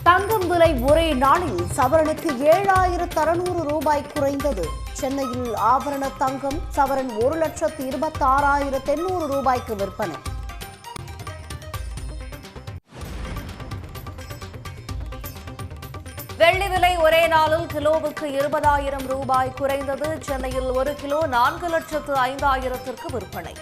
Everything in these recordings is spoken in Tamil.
தங்கம் விலை ஒரே நாளில் சவரனுக்கு 7,600 ரூபாய் குறைந்தது. சென்னையில் ஆபரண தங்கம் சவரன் 1,26,800 ரூபாய்க்கு விற்பனை. வெள்ளி விலை ஒரே நாளில் கிலோவுக்கு 20,000 ரூபாய் குறைந்தது. சென்னையில் 1 கிலோ 4,05,000 விற்பனை.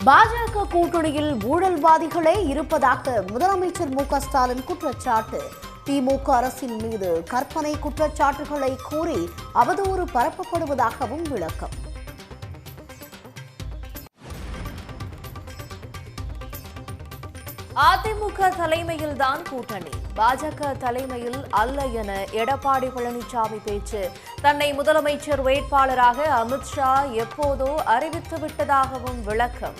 பாஜக கூட்டணியில் ஊழல்வாதிகளே இருப்பதாக முதலமைச்சர் மு.க.ஸ்டாலின் குற்றச்சாட்டு. திமுக அரசின் மீது கற்பனை குற்றச்சாட்டுகளை கூறி அவதூறு பரப்பப்படுவதாகவும் விளக்கம். அதிமுக தலைமையில்தான் கூட்டணி, பாஜக தலைமையில் அல்ல என எடப்பாடி பழனிசாமி பேச்சு. தன்னை முதலமைச்சர் வேட்பாளராக அமித்ஷா எப்போதோ அறிவித்துவிட்டதாகவும் விளக்கம்.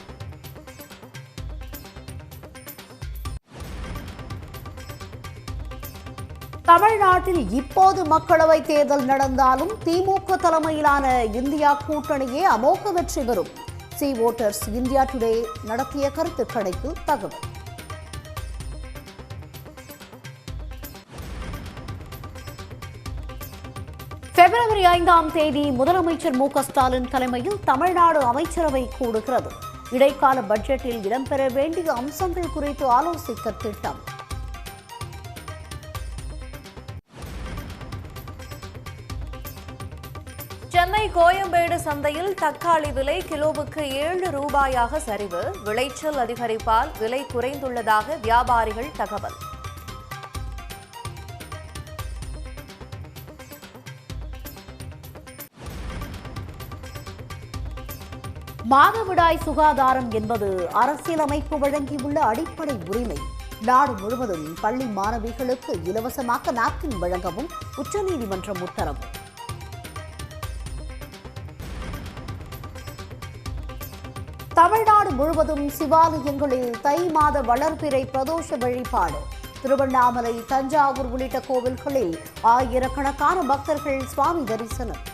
தமிழ்நாட்டில் இப்போது மக்களவைத் தேர்தல் நடந்தாலும் திமுக தலைமையிலான இந்தியா கூட்டணியே அமோக வெற்றி பெறும். சி ஓட்டர்ஸ் இந்தியா டுடே நடத்திய கருத்து கணிப்பில் தகவல். பிப்ரவரி 5ஆம் தேதி முதலமைச்சர் மு.க.ஸ்டாலின் தலைமையில் தமிழ்நாடு அமைச்சரவை கூடுகிறது. இடைக்கால பட்ஜெட்டில் இடம்பெற வேண்டிய அம்சங்கள் குறித்து ஆலோசிக்க திட்டம். சென்னை கோயம்பேடு சந்தையில் தக்காளி விலை கிலோவுக்கு 7 ரூபாயாக சரிவு. விளைச்சல் அதிகரிப்பால் விலை குறைந்துள்ளதாக வியாபாரிகள் தகவல். மாதவிடாய் சுகாதாரம் என்பது அரசியலமைப்பு வழங்கியுள்ள அடிப்படை உரிமை. நாடு முழுவதும் பள்ளி மாணவிகளுக்கு இலவசமாக நாப்கின் வழங்கவும் உச்சநீதிமன்றம் உத்தரவு. தமிழ்நாடு முழுவதும் சிவாலயங்களில் தை மாத வளர்பிறை பிரதோஷ வழிபாடு. திருவண்ணாமலை, தஞ்சாவூர் உள்ளிட்ட கோவில்களில் ஆயிரக்கணக்கான பக்தர்கள் சுவாமி தரிசனம்.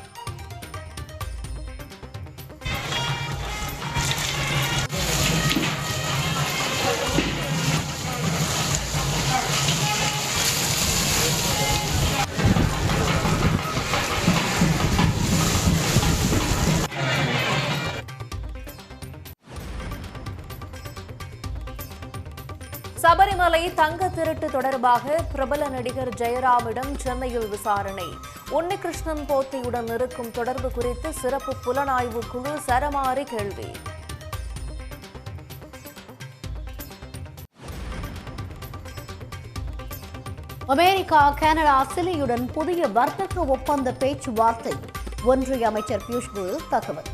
சபரிமலை தங்க திருட்டு தொடர்பாக பிரபல நடிகர் ஜெயராமிடம் சென்னையில் விசாரணை. உன்னிகிருஷ்ணன் போத்தியுடன் இருக்கும் தொடர்பு குறித்து சிறப்பு புலனாய்வு குழு சரமாரி கேள்வி. அமெரிக்கா, கனடா, சிலியுடன் புதிய வர்த்தக ஒப்பந்த பேச்சுவார்த்தை. ஒன்றிய அமைச்சர் பியூஷ் கோயல் தகவல்.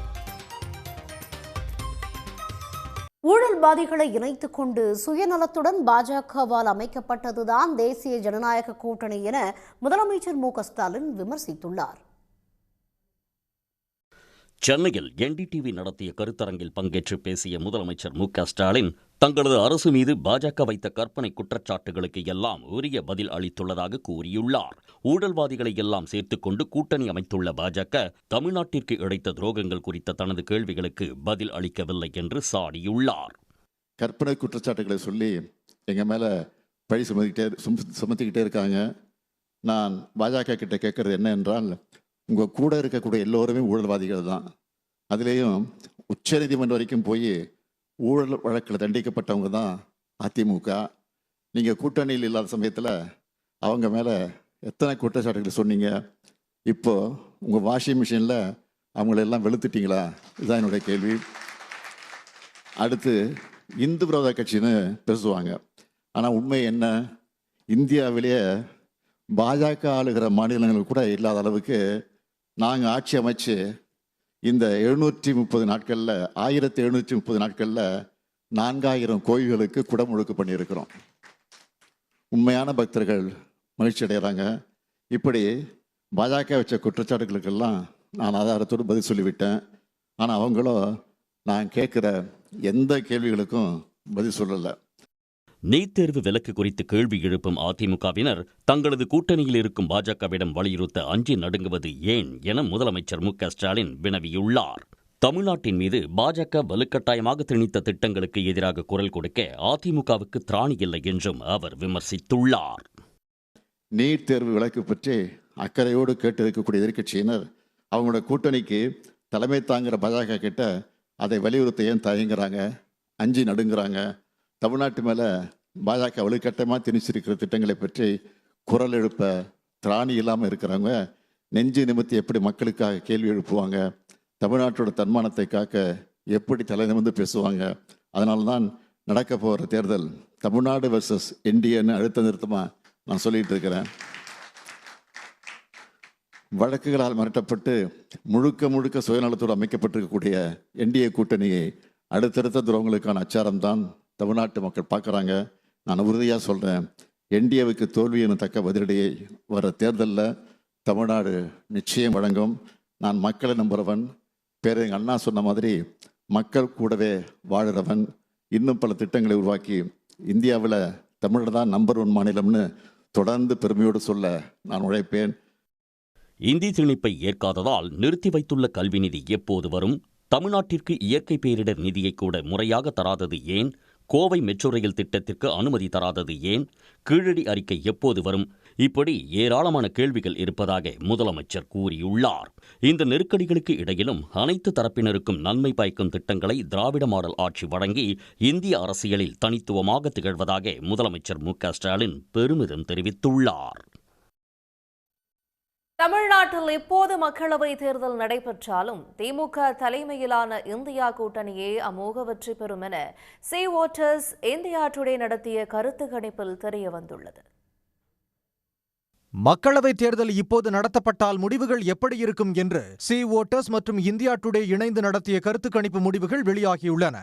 ஊழல்வாதிகளை இணைத்துக் கொண்டு சுயநலத்துடன் பாஜகவால் அமைக்கப்பட்டதுதான் தேசிய ஜனநாயக கூட்டணி என முதலமைச்சர் மு.க.ஸ்டாலின் விமர்சித்துள்ளார். சென்னையில் என்டிடிவி நடத்திய கருத்தரங்கில் பங்கேற்று பேசிய முதலமைச்சர் மு.க.ஸ்டாலின் தங்களது அரசு மீது பாஜக வைத்த கற்பனை குற்றச்சாட்டுகளுக்கு எல்லாம் உரிய பதில் அளித்துள்ளதாக கூறியுள்ளார். ஊழல்வாதிகளை எல்லாம் சேர்த்துக்கொண்டு கூட்டணி அமைத்துள்ள பாஜக தமிழ்நாட்டிற்கு இழைத்த துரோகங்கள் குறித்த தனது கேள்விகளுக்கு பதில் அளிக்கவில்லை என்று சாடியுள்ளார். கற்பனை குற்றச்சாட்டுகளை சொல்லி எங்க மேல பழி சுமத்திக்கிட்டே இருக்காங்க. நான் பாஜக கிட்ட கேட்கறது என்ன என்றால், உங்க கூட இருக்கக்கூடிய எல்லோருமே ஊழல்வாதிகள் தான். அதுலேயும் உச்சநீதிமன்றம் வரைக்கும் போய் ஊழல் வழக்கில் தண்டிக்கப்பட்டவங்க தான் அதிமுக. நீங்கள் கூட்டணியில் இல்லாத சமயத்தில் அவங்க மேலே எத்தனை குற்றச்சாட்டுகள் சொன்னீங்க? இப்போ உங்கள் வாஷிங் மிஷினில் அவங்களெல்லாம் வெளுத்துட்டீங்களா? இதுதான் என்னுடைய கேள்வி. அடுத்து இந்து விரோத கட்சின்னு பேசுவாங்க. ஆனால் உண்மை என்ன? இந்தியாவிலேயே பாஜக ஆளுகிற மாநிலங்கள் கூட இல்லாத அளவுக்கு நாங்கள் ஆட்சி அமைச்சு இந்த 730 நாட்களில் 1730 நாட்களில் 4000 கோயில்களுக்கு குடமுழுக்கு பண்ணியிருக்கிறோம். உண்மையான பக்தர்கள் மகிழ்ச்சி அடைகிறாங்க. இப்படி பாஜக வச்ச குற்றச்சாட்டுகளுக்கெல்லாம் நான் ஆதாரத்தோடு பதில் சொல்லிவிட்டேன். ஆனால் அவங்களோ நான் கேட்குற எந்த கேள்விகளுக்கும் பதில் சொல்லலை. நீட் தேர்வு விலக்கு குறித்து கேள்வி எழுப்பும் அதிமுகவினர் தங்களது கூட்டணியில் இருக்கும் பாஜகவிடம் வலியுறுத்த அஞ்சி நடுங்குவது ஏன் என முதலமைச்சர் மு.க.ஸ்டாலின் வினவியுள்ளார். தமிழ்நாட்டின் மீது பாஜக வலுக்கட்டாயமாக திணித்த திட்டங்களுக்கு எதிராக குரல் கொடுக்க அதிமுகவுக்கு திராணி இல்லை என்றும் அவர் விமர்சித்துள்ளார். நீட் தேர்வு விலக்கு பற்றி அக்கறையோடு கேட்டு இருக்கக்கூடிய எதிர்க்கட்சியினர் அவங்களோட கூட்டணிக்கு தலைமை தாங்குகிற பாஜக கிட்ட அதை வலியுறுத்த ஏன் தயங்குறாங்க, அஞ்சி நடுங்கிறாங்க? தமிழ்நாட்டு மேலே பாஜக வலுக்கட்டாயமாக திணிச்சிருக்கிற திட்டங்களை பற்றி குரல் எழுப்ப திராணி இல்லாமல் இருக்கிறவங்க நெஞ்சு நிமித்தி எப்படி மக்களுக்காக கேள்வி எழுப்புவாங்க? தமிழ்நாட்டோட தன்மானத்தை காக்க எப்படி தலை நிமிர்ந்து பேசுவாங்க? அதனால தான் நடக்க போகிற தேர்தல் தமிழ்நாடு வெர்சஸ் என்டிஏன்னு அழுத்த நிறுத்தமாக நான் சொல்லிட்டு இருக்கிறேன். வழக்குகளால் மிரட்டப்பட்டு முழுக்க சுயநலத்தோடு அமைக்கப்பட்டிருக்கக்கூடிய என்டிஏ கூட்டணியை அடுத்தடுத்த துரோகங்களுக்கான அச்சாரம் தான் தமிழ்நாட்டு மக்கள் பார்க்குறாங்க. நான் உறுதியாக சொல்கிறேன், என்டிஏவுக்கு தோல்வியின் தக்க பதிலடியை வர தேர்தலில் தமிழ்நாடு நிச்சயம் வழங்கும். நான் மக்களை நம்புகிறவன். பேரறிஞர் அண்ணா சொன்ன மாதிரி மக்கள் கூடவே வாழுறவன். இன்னும் பல திட்டங்களை உருவாக்கி இந்தியாவில் தமிழ்நாடு தான் நம்பர் 1 மாநிலம்னு தொடர்ந்து பெருமையோடு சொல்ல நான் உழைப்பேன். இந்தி திணிப்பை ஏற்காததால் நிறுத்தி வைத்துள்ள கல்வி நிதி எப்போது வரும்? தமிழ்நாட்டிற்கு இயற்கை பேரிடர் நிதியை கூட முறையாக தராதது ஏன்? கோவை மெட்ரோ ரயில் திட்டத்திற்கு அனுமதி தராதது ஏன்? கீழடி அறிக்கை எப்போது வரும்? இப்படி ஏராளமான கேள்விகள் இருப்பதாக முதலமைச்சர் கூறியுள்ளார். இந்த நெருக்கடிகளுக்கு இடையிலும் அனைத்து தரப்பினருக்கும் நன்மை பயக்கும் திட்டங்களை திராவிட மாடல் ஆட்சி வழங்கி இந்திய அரசியலில் தனித்துவமாக திகழ்வதாக முதலமைச்சர் மு.க.ஸ்டாலின் பெருமிதம் தெரிவித்துள்ளார். தமிழ்நாட்டில் இப்போது மக்களவைத் தேர்தல் நடைபெற்றாலும் திமுக தலைமையிலான இந்தியா கூட்டணியே அமோக வெற்றி பெறும் என சி வோட்டர்ஸ் இந்தியா டுடே நடத்திய கருத்து கணிப்பில் தெரியவந்துள்ளது. மக்களவைத் தேர்தல் இப்போது நடத்தப்பட்டால் முடிவுகள் எப்படி இருக்கும் என்று சி வோட்டர்ஸ் மற்றும் இந்தியா டுடே இணைந்து நடத்திய கருத்து கணிப்பு முடிவுகள் வெளியாகியுள்ளன.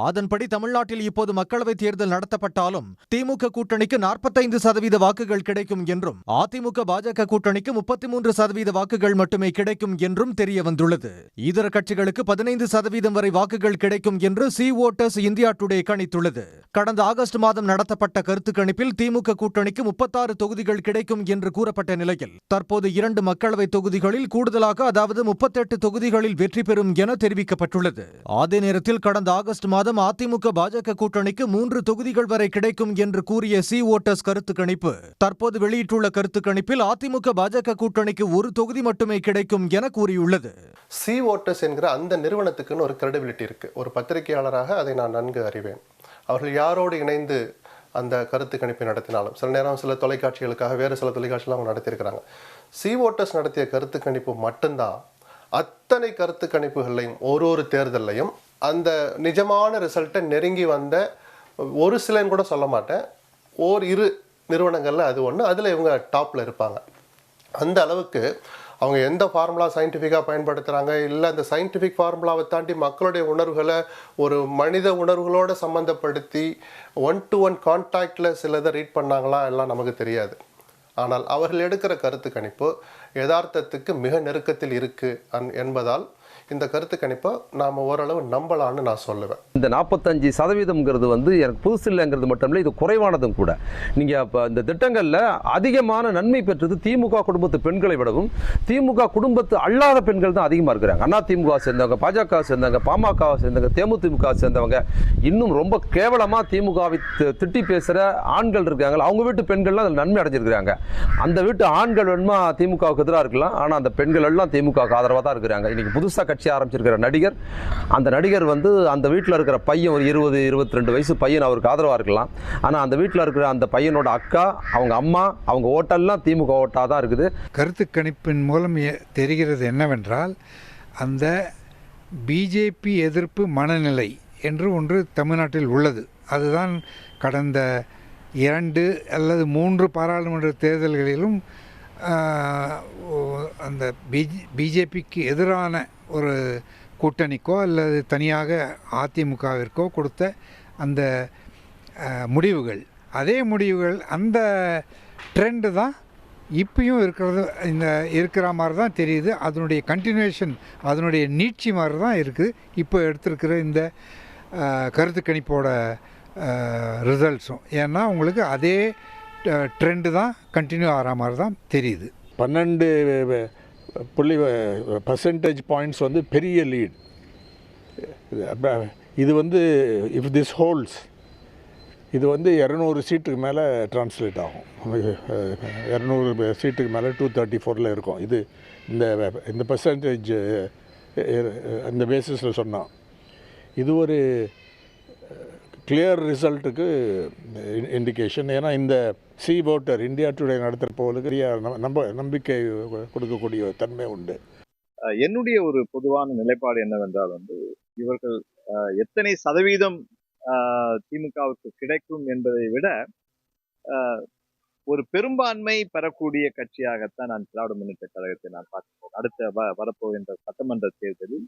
அதன்படி தமிழ்நாட்டில் இப்போது மக்களவைத் தேர்தல் நடத்தப்பட்டாலும் திமுக கூட்டணிக்கு 45% வாக்குகள் கிடைக்கும் என்றும் அதிமுக பாஜக கூட்டணிக்கு 33% வாக்குகள் மட்டுமே கிடைக்கும் என்றும் தெரிய வந்துள்ளது. இதர கட்சிகளுக்கு 15% வரை வாக்குகள் கிடைக்கும் என்று சி வோட்டர்ஸ் இந்தியா டுடே கணித்துள்ளது. கடந்த ஆகஸ்ட் மாதம் நடத்தப்பட்ட கருத்து கணிப்பில் திமுக கூட்டணிக்கு 36 தொகுதிகள் கிடைக்கும் என்று கூறப்பட்ட நிலையில் தற்போது 2 மக்களவை தொகுதிகளில் கூடுதலாக, அதாவது 38 தொகுதிகளில் வெற்றி பெறும் என தெரிவிக்கப்பட்டுள்ளது. அதே நேரத்தில் கடந்த ஆகஸ்ட் மாதம் அதிமுக பாஜக கூட்டணிக்கு 3 தொகுதிகள் வரை கிடைக்கும் என்று கூறிய சி வோட்டர்ஸ் கருத்து கணிப்பு தற்போது வெளியிட்டுள்ள கருத்து கணிப்பில் அதிமுக பாஜக கூட்டணிக்கு 1 தொகுதி மட்டுமே கிடைக்கும் என கூறியுள்ளது. சி வோட்டர்ஸ் என்கிற அந்த நிறுவனத்துக்குன்னு ஒரு கிரெடிபிலிட்டி இருக்கு. ஒரு பத்திரிகையாளராக அதை நான் நன்கு அறிவேன். அவர்கள் யாரோடு இணைந்து அந்த கருத்து கணிப்பை நடத்தினாலும், சில நேரம் சில தொலைக்காட்சிகளுக்காக வேறு சில தொலைக்காட்சிகள் அவங்க நடத்தியிருக்கிறாங்க. சி வோட்டர்ஸ் நடத்திய கருத்து கணிப்பு மட்டும்தான் அத்தனை கருத்து கணிப்புகளையும் ஒரு தேர்தலையும் அந்த நிஜமான ரிசல்ட்டை நெருங்கி வந்த ஒரு சிலன்னு கூட சொல்ல மாட்டேன், 2 நிறுவனங்களில் அது ஒன்று, அதில் இவங்க டாப்பில் இருப்பாங்க. அந்த அளவுக்கு அவங்க எந்த ஃபார்முலா சயின்டிஃபிக்காக பயன்படுத்துகிறாங்க, இல்லை அந்த சயின்டிஃபிக் ஃபார்முலாவை தாண்டி மக்களுடைய உணர்வுகளை ஒரு மனித உணர்வுகளோடு சம்மந்தப்படுத்தி 1-to-1 கான்டாக்டில் சிலதை ரீட் பண்ணாங்களா எல்லாம் நமக்கு தெரியாது. ஆனால் அவர்கள் எடுக்கிற கருத்து கணிப்பு யதார்த்தத்துக்கு மிக நெருக்கத்தில் இருக்குது என்பதால் இந்த கருத்து கணிப்பை நாம் ஓரளவு நம்பலான்னு நான் சொல்லுவேன். இந்த 45% வந்து எனக்கு புதுசு இல்லைங்கிறது மட்டும் இல்லை, இது குறைவானதும் கூட. நீங்கள் இப்போ இந்த திட்டங்களில் அதிகமான நன்மை பெற்றது திமுக குடும்பத்து பெண்களை விடவும் திமுக குடும்பத்து அல்லாத பெண்கள் தான் அதிகமாக இருக்கிறாங்க. அண்ணா திமுக சேர்ந்தவங்க, பாஜக சேர்ந்தவங்க, பாமக சேர்ந்தவங்க, தேமுதிமுக சேர்ந்தவங்க, இன்னும் ரொம்ப கேவலமாக திமுகவை திட்டி பேசுகிற ஆண்கள் இருக்காங்க. அவங்க வீட்டு பெண்கள்லாம் அதில் நன்மை அடைஞ்சிருக்கிறாங்க. அந்த வீட்டு ஆண்கள் வேணுமா திமுகவுக்கு எதிராக இருக்கலாம், ஆனால் அந்த பெண்கள் எல்லாம் திமுகவுக்கு ஆதரவாக தான் இருக்கிறாங்க. இன்னைக்கு புதுசாக கட்சி ஆரம்பிச்சிருக்கிற நடிகர், அந்த நடிகர் வந்து அந்த வீட்டில் இருக்கிற பையன் ஒரு 20-22 வயசு பையன் அவருக்கு ஆதரவாக இருக்கலாம். ஆனால் அந்த வீட்டில் இருக்கிற அந்த பையனோட அக்கா, அவங்க அம்மா, அவங்க ஓட்டெல்லாம் திமுக ஓட்டாக தான் இருக்குது. கருத்து கணிப்பின் மூலம் தெரிகிறது என்னவென்றால், அந்த பிஜேபி எதிர்ப்பு மனநிலை என்று ஒன்று தமிழ்நாட்டில் உள்ளது. அதுதான் கடந்த 2 அல்லது 3 பாராளுமன்ற தேர்தல்களிலும் அந்த பிஜேபிக்கு எதிரான ஒரு கூட்டணிக்கோ அல்லது தனியாக அதிமுகவிற்கோ கொடுத்த அந்த முடிவுகள், அதே முடிவுகள், அந்த ட்ரெண்டு தான் இப்பயும் இருக்கிற மாதிரி தான் தெரியுது. அதனுடைய கண்டினியூஷன், அதனுடைய நீட்சி மாதிரி தான் இருக்குது இப்போ எடுத்திருக்கிற இந்த கருத்து கணிப்போட ரிசல்ட்ஸும். ஏன்னா உங்களுக்கு அதே ட்ரெண்டு தான் கண்டினியூ ஆகிற மாதிரி தான் தெரியுது. 12% பாயிண்ட்ஸ் வந்து பெரிய லீட். இது வந்து இஃப் திஸ் ஹோல்ஸ் இது வந்து 200 சீட்டுக்கு மேலே ட்ரான்ஸ்லேட் ஆகும். 200 சீட்டுக்கு மேலே 234 இருக்கும். இது இந்த பர்சன்டேஜ் அந்த பேசிஸில் சொன்னான். இது ஒரு கிளியர் ரிசல்ட்டுக்கு இண்டிகேஷன். ஏன்னா இந்த சி ஓட்டர் இந்தியா டுடே நடத்துகிற போலுக்கு நம்பிக்கை கொடுக்கக்கூடிய தன்மை உண்டு. என்னுடைய ஒரு பொதுவான நிலைப்பாடு என்னவென்றால் வந்து இவர்கள் எத்தனை சதவீதம் திமுகவுக்கு கிடைக்கும் என்பதை விட ஒரு பெரும்பான்மை பெறக்கூடிய கட்சியாகத்தான் நான் திராவிட முன்னேற்ற கழகத்தை நான் பார்க்கிறேன். அடுத்த வரப்போகின்ற சட்டமன்ற தேர்தலில்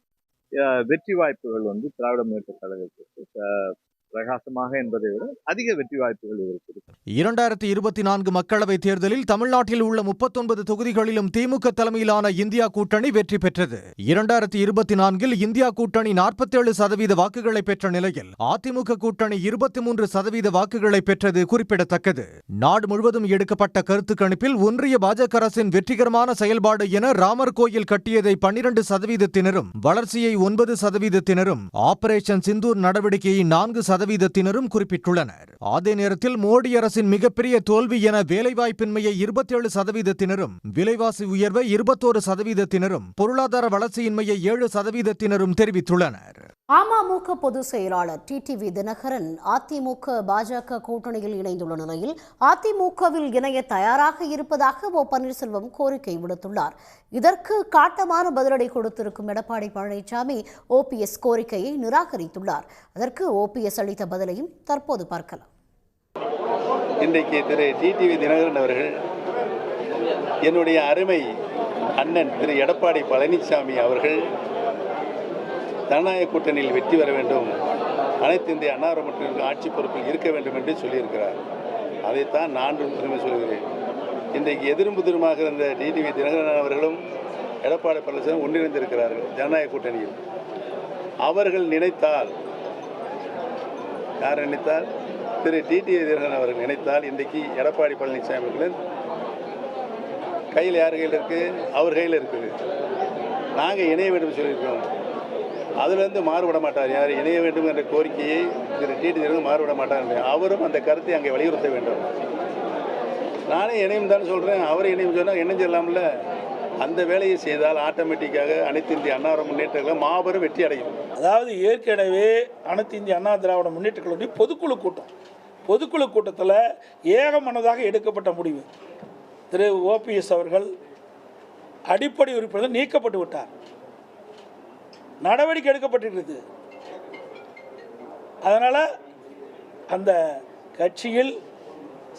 வெற்றி வாய்ப்புகள் வந்து திராவிட முன்னேற்ற கழகத்திற்கு பிரகாசமாக என்பதை விட அதிக வெற்றி வாய்ப்புகள் இருக்கிறது. 2024 மக்களவைத் தேர்தலில் தமிழ்நாட்டில் உள்ள 39 தொகுதிகளிலும் திமுக தலைமையிலான இந்தியா கூட்டணி வெற்றி பெற்றது. 2024 இந்தியா கூட்டணி 47% வாக்குகளை பெற்ற நிலையில் அதிமுக கூட்டணி 23% வாக்குகளை பெற்றது குறிப்பிடத்தக்கது. நாடு முழுவதும் எடுக்கப்பட்ட கருத்து கணிப்பில் ஒன்றிய பாஜக அரசின் வெற்றிகரமான செயல்பாடு என ராமர் கோயில் கட்டியதை 12%, வளர்ச்சியை 9%, ஆபரேஷன் சிந்தூர் நடவடிக்கையை 4% குறிப்பிட்டுள்ளனர். அதே நேரத்தில் மோடி அரசின் மிகப்பெரிய தோல்வி என வேலைவாய்ப்பின்மையை 27%, விலைவாசி உயர்வை 21%, பொருளாதார வளர்ச்சியின்மையை 7% தெரிவித்துள்ளனர். அமமுக பொதுச் செயலாளர் டிடிவி தினகரன் அதிமுக பாஜக கூட்டணியில் இணைந்துள்ள நிலையில் அதிமுகவில் இணைய தயாராக இருப்பதாக ஓ பன்னீர்செல்வம் கோரிக்கை விடுத்துள்ளார். இதற்கு காட்டமான பதிலடி கொடுத்திருக்கும் எடப்பாடி பழனிசாமி ஓபிஎஸ் கோரிக்கையை நிராகரித்துள்ளார். அதற்கு ஓபிஎஸ் அளித்த பதிலையும் தற்போது பார்க்கலாம். இன்றைக்கு திரு டிடிவி தினகரன் அவர்கள் என்னுடைய அருமை அண்ணன் திரு எடப்பாடி பழனிசாமி அவர்கள் ஜனநாயக கூட்டணியில் வெற்றி பெற வேண்டும், அனைத்து இந்திய அன்னார மற்றும் ஆட்சி பொறுப்பில் இருக்க வேண்டும் என்று சொல்லியிருக்கிறார். அதைத்தான் நான் திரும்ப சொல்கிறேன். இன்றைக்கு எதிரும் புதிருமாக இருந்த டிடிவி தினகரன் அவர்களும் எடப்பாடி பழனிசாமி ஒன்றிணைந்திருக்கிறார்கள் ஜனநாயக கூட்டணியில். அவர்கள் நினைத்தால், யார் நினைத்தால், திரு டிடிவி தினகரன் அவர்கள் நினைத்தால் இன்றைக்கு எடப்பாடி பழனிசாமி அவர்களின் கையில் யார் கையில் இருக்குது? அவர் கையில் இருக்குது. நாங்கள் இணைய வேண்டும் சொல்லியிருக்கோம். அதிலிருந்து மாறுபட மாட்டார். யார் இணைய வேண்டும் என்ற கோரிக்கையை திரு டிடி தினகரன் மாறுபட மாட்டார். அவரும் அந்த கருத்தை அங்கே வலியுறுத்த வேண்டும். நானே இணையம் தான் சொல்கிறேன், அவரை இணையம் சொன்னால் இணைஞ்சிடலாம்ல. அந்த வேலையை செய்தால் ஆட்டோமேட்டிக்காக அனைத்து இந்திய அண்ணா முன்னேற்ற மாபெரும் வெற்றி அடையும். அதாவது ஏற்கனவே அனைத்து இந்திய அண்ணா திராவிட முன்னேற்ற கழகத்தின் பொதுக்குழு கூட்டத்தில் ஏகமனதாக எடுக்கப்பட்ட முடிவு, திரு ஓபிஎஸ் அவர்கள் அடிப்படை உறுப்பினர் நீக்கப்பட்டு விட்டார். நடவடிக்கை எடுக்கப்பட்டிருக்கிறது. அதனால் அந்த கட்சியில்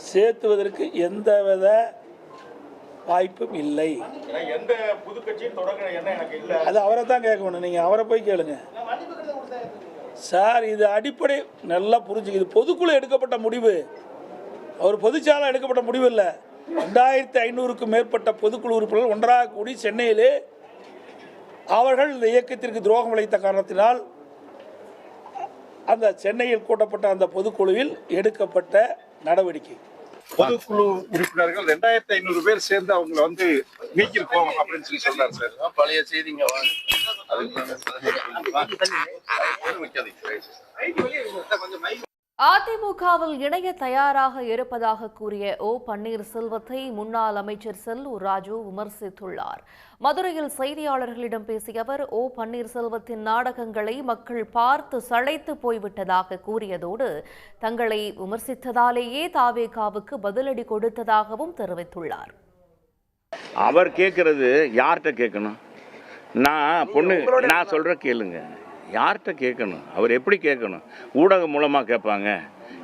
சேர்த்துவதற்கு எந்தவித வாய்ப்பும் இல்லை. எந்த புது கட்சியும் தொடங்க என்ன எனக்கு இல்லை. அது அவரை தான் கேட்கணும். நீங்கள் அவரை போய் கேளுங்க சார். இது அடிப்படை நல்லா புரிஞ்சுக்க. இது பொதுக்குழு எடுக்கப்பட்ட முடிவு, அவர் பொதுச்சாலை எடுக்கப்பட்ட முடிவு இல்லை. 2500க்கும் மேற்பட்ட பொதுக்குழு உறுப்பினர்கள் ஒன்றாக கூடி சென்னையிலே அவர்கள் இந்த இயக்கத்திற்கு துரோகம் இழைத்த காரணத்தினால் அந்த சென்னையில் கூட்டப்பட்ட அந்த பொதுக்குழுவில் எடுக்கப்பட்ட நடவடிக்கை. பொதுக்குழு உறுப்பினர்கள் 2500 பேர் சேர்ந்து அவங்களை வந்து நீக்கிருக்கோம் அப்படின்னு சொல்லி சொல்றாரு சார். பழைய செய்திங்க அதிமுகவில் இணைய தயாராக இருப்பதாக கூறிய ஓ பன்னீர்செல்வத்தை முன்னாள் அமைச்சர் செல்லூர் ராஜு விமர்சித்துள்ளார். மதுரையில் செய்தியாளர்களிடம் பேசிய அவர் ஓ பன்னீர்செல்வத்தின் நாடகங்களை மக்கள் பார்த்து சளைத்து போய்விட்டதாக கூறியதோடு தங்களை விமர்சித்ததாலேயே தாவேகாவுக்கு பதிலடி கொடுத்ததாகவும் தெரிவித்துள்ளார். அவர் கேட்கறது யார்கிட்ட கேட்கணும்? நான் சொல்ற கேளுங்க. யார்கிட்ட கேட்கணும்? அவர் எப்படி கேட்கணும்? ஊடகம் மூலமாக கேட்பாங்க,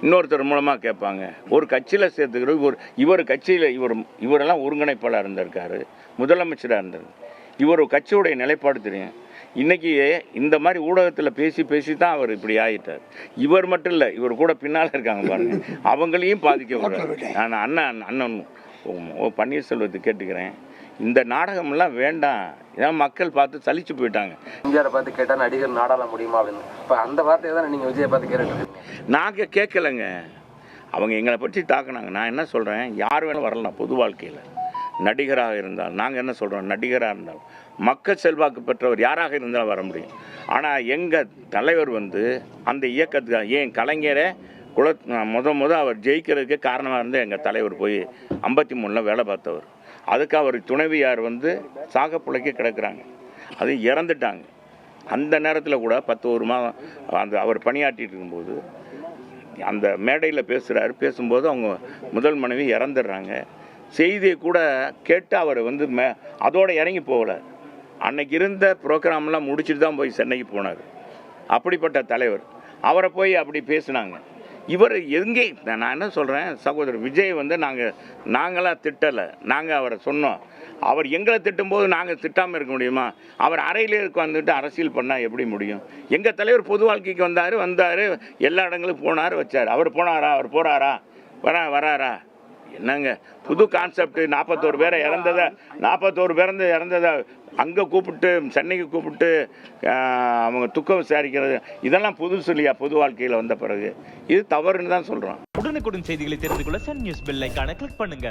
இன்னொருத்தர் மூலமாக கேட்பாங்க. ஒரு கட்சியில் சேர்த்துக்கிற இவர் கட்சியில் இவரெல்லாம் ஒருங்கிணைப்பாளர் இருந்திருக்காரு, முதலமைச்சராக இருந்தார். இவர் கட்சியுடைய நிலைப்பாடு தெரியும். இன்றைக்கி இந்த மாதிரி ஊடகத்தில் பேசி தான் அவர் இப்படி ஆகிட்டார். இவர் மட்டும் இல்லை, இவர் கூட பின்னால் இருக்காங்க பாருங்கள், அவங்களையும் பாதிக்க விடுறாரு. நான் அண்ணன் ஓ பன்னீர்செல்வத்தை கேட்டுக்கிறேன், இந்த நாடகம்லாம் வேண்டாம். இதான் மக்கள் பார்த்து சலிச்சு போயிட்டாங்க. எம்ஜிஆரை பார்த்து கேட்டால் நடிகர் நாடாள முடியுமா அப்படின்னு. இப்போ அந்த வார்த்தையை தான் நீங்கள் விஜயை பார்த்து கேட்டுருக்கீங்க. நாங்கள் கேட்கலைங்க, அவங்க எங்களை பற்றி தாக்குனாங்க. நான் என்ன சொல்கிறேன், யார் வேணும் வரலாம் பொது வாழ்க்கையில். நடிகராக இருந்தால், நாங்கள் என்ன சொல்கிறோம், நடிகராக இருந்தாலும் மக்கள் செல்வாக்கு பெற்றவர் யாராக இருந்தாலும் வர முடியும். ஆனால் எங்கள் தலைவர் வந்து அந்த இயக்கத்துக்கு ஏன் கலைஞரே முத அவர் ஜெயிக்கிறதுக்கு காரணமாக இருந்து எங்கள் தலைவர் போய் 53 வேலை பார்த்தவர். அதுக்கு அவர் துணைவியார் வந்து சாகப்புழைக்க கிடக்கிறாங்க, அது இறந்துட்டாங்க. அந்த நேரத்தில் கூட 10 மாதம் அந்த அவர் பணியாற்றிட்டு இருக்கும்போது அந்த மேடையில் பேசும்போது அவங்க முதல் மனைவி இறந்துடுறாங்க. செய்தியை கூட கேட்டு அவர் வந்து அதோடு இறங்கி போகல. அன்னைக்கு இருந்த ப்ரோக்ராம்லாம் முடிச்சுட்டு தான் போய் சென்னைக்கு போனார். அப்படிப்பட்ட தலைவர், அவரை போய் அப்படி பேசினாங்க. இவர் எங்கே, நான் என்ன சொல்கிறேன், சகோதரர் விஜய் வந்து நாங்களாம் திட்டலை, நாங்கள் அவரை சொன்னோம். அவர் எங்களை திட்டும்போது நாங்கள் திட்டாமல் இருக்க முடியுமா? அவர் அறையிலே வந்துட்டு அரசியல் பண்ணால் எப்படி முடியும்? எங்கள் தலைவர் பொது வாழ்க்கைக்கு வந்தார், எல்லா இடங்களும் போனார், வச்சார். அவர் போனாரா? அவர் போகிறாரா? வராரா? என்னங்க புது கான்செப்ட்? 41 பேரை இறந்ததை அங்கே கூப்பிட்டு சென்னைக்கு கூப்பிட்டு அவங்க துக்கம் விசாரிக்கிறது, இதெல்லாம் புதுசு இல்லையா? பொது வாழ்க்கையில் வந்த பிறகு இது தவறுன்னு தான் சொல்கிறோம். உடனுக்குடன் செய்திகளை தெரிந்து கொள்ள சன் நியூஸ் பெல் ஐகானை கிளிக் பண்ணுங்க.